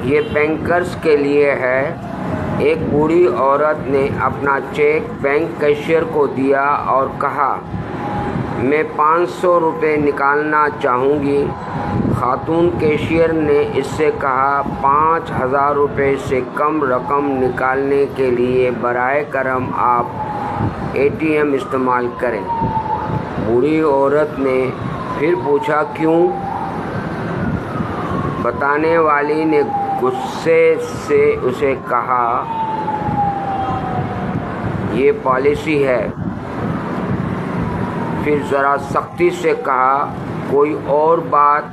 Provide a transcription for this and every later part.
ये बैंकर्स के लिए है। एक बूढ़ी औरत ने अपना चेक बैंक कैशियर को दिया और कहा, मैं 500 रुपये निकालना चाहूँगी। खातून कैशियर ने इससे कहा, 5,000 रुपये से कम रकम निकालने के लिए बराए करम आप ATM इस्तेमाल करें। बूढ़ी औरत ने फिर पूछा, क्यों? बताने वाली ने गुस्से से उसे कहा, ये पॉलिसी है। फिर ज़रा सख्ती से कहा, कोई और बात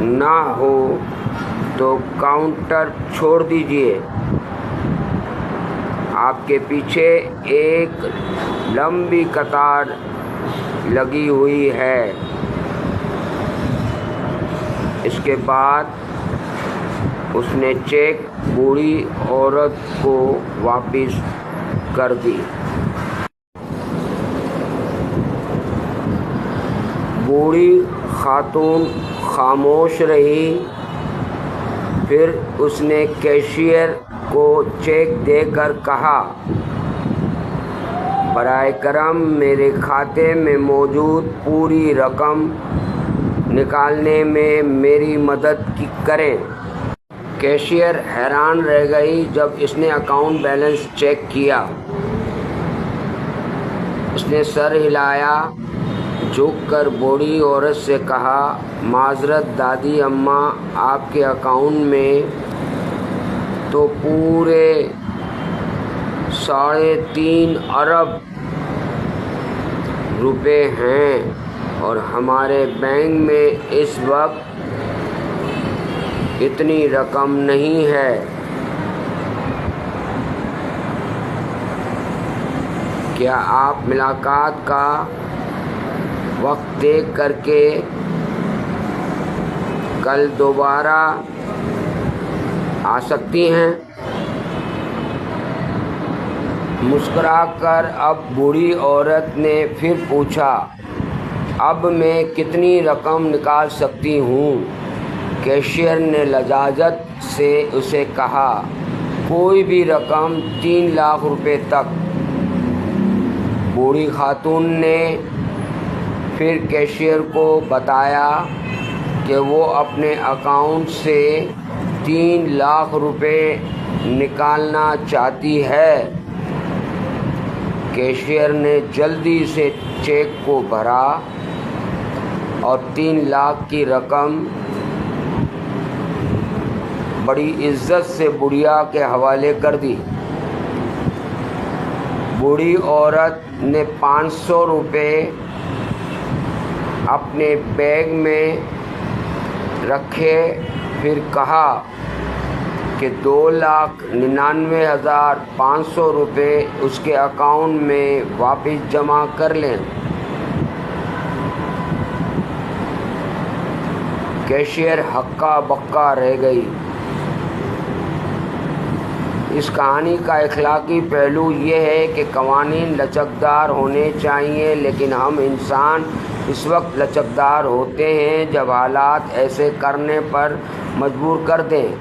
ना हो तो काउंटर छोड़ दीजिए। आपके पीछे एक लंबी कतार लगी हुई है। इसके बाद उसने चेक बूढ़ी औरत को वापस कर दी। बूढ़ी खातून खामोश रही। फिर उसने कैशियर को चेक देकर कहा, बराए करम मेरे खाते में मौजूद पूरी रकम निकालने में मेरी मदद करें। कैशियर हैरान रह गई जब इसने अकाउंट बैलेंस चेक किया। उसने सर हिलाया, झुककर बूढ़ी औरत से कहा, माजरत दादी अम्मा, आपके अकाउंट में तो पूरे 3.5 अरब रुपए हैं और हमारे बैंक में इस वक्त इतनी रकम नहीं है। क्या आप मुलाकात का वक्त देख करके कल दोबारा आ सकती हैं? मुस्कुराकर अब बूढ़ी औरत ने फिर पूछा, अब मैं कितनी रकम निकाल सकती हूँ? कैशियर ने लजाजत से उसे कहा, कोई भी रकम 3 लाख रुपए तक। बूढ़ी खातून ने फिर कैशियर को बताया कि वो अपने अकाउंट से 3 लाख रुपए निकालना चाहती है। कैशियर ने जल्दी से चेक को भरा और 3 लाख की रकम बड़ी इज्जत से बुढ़िया के हवाले कर दी। बूढ़ी औरत ने 500 रुपये अपने बैग में रखे। फिर कहा कि 2,99,500 रुपये उसके अकाउंट में वापस जमा कर लें। कैशियर हक्का बक्का रह गई। इस कहानी का इखलाकी पहलू ये है कि कवानीन लचकदार होने चाहिए, लेकिन हम इंसान इस वक्त लचकदार होते हैं जब हालात ऐसे करने पर मजबूर कर दें।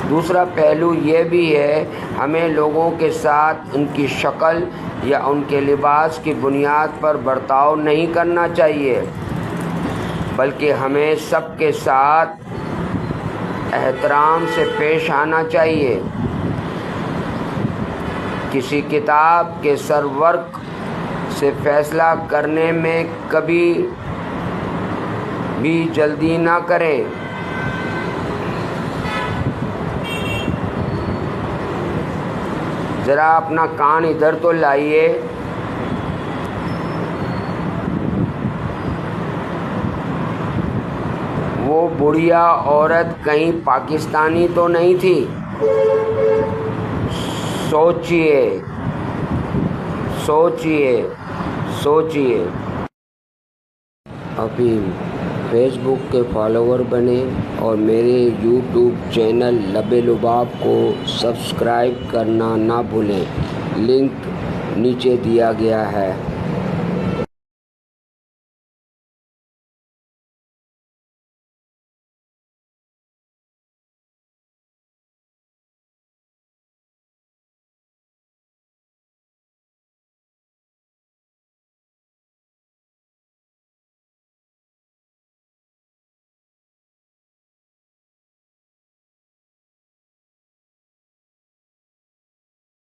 दूसरा पहलू ये भी है, हमें लोगों के साथ उनकी शक्ल या उनके लिबास की बुनियाद पर बर्ताव नहीं करना चाहिए, बल्कि हमें सबके साथ एहतराम से पेश आना चाहिए। किसी किताब के सरवर्क से फैसला करने में कभी भी जल्दी ना करें। ज़रा अपना कान इधर तो लाइए। वो बुढ़िया औरत कहीं पाकिस्तानी तो नहीं थी? सोचिए सोचिए सोचिए। अभी फेसबुक के फॉलोवर बने और मेरे यूट्यूब चैनल लबे लुबाब को सब्सक्राइब करना ना भूलें। लिंक नीचे दिया गया है।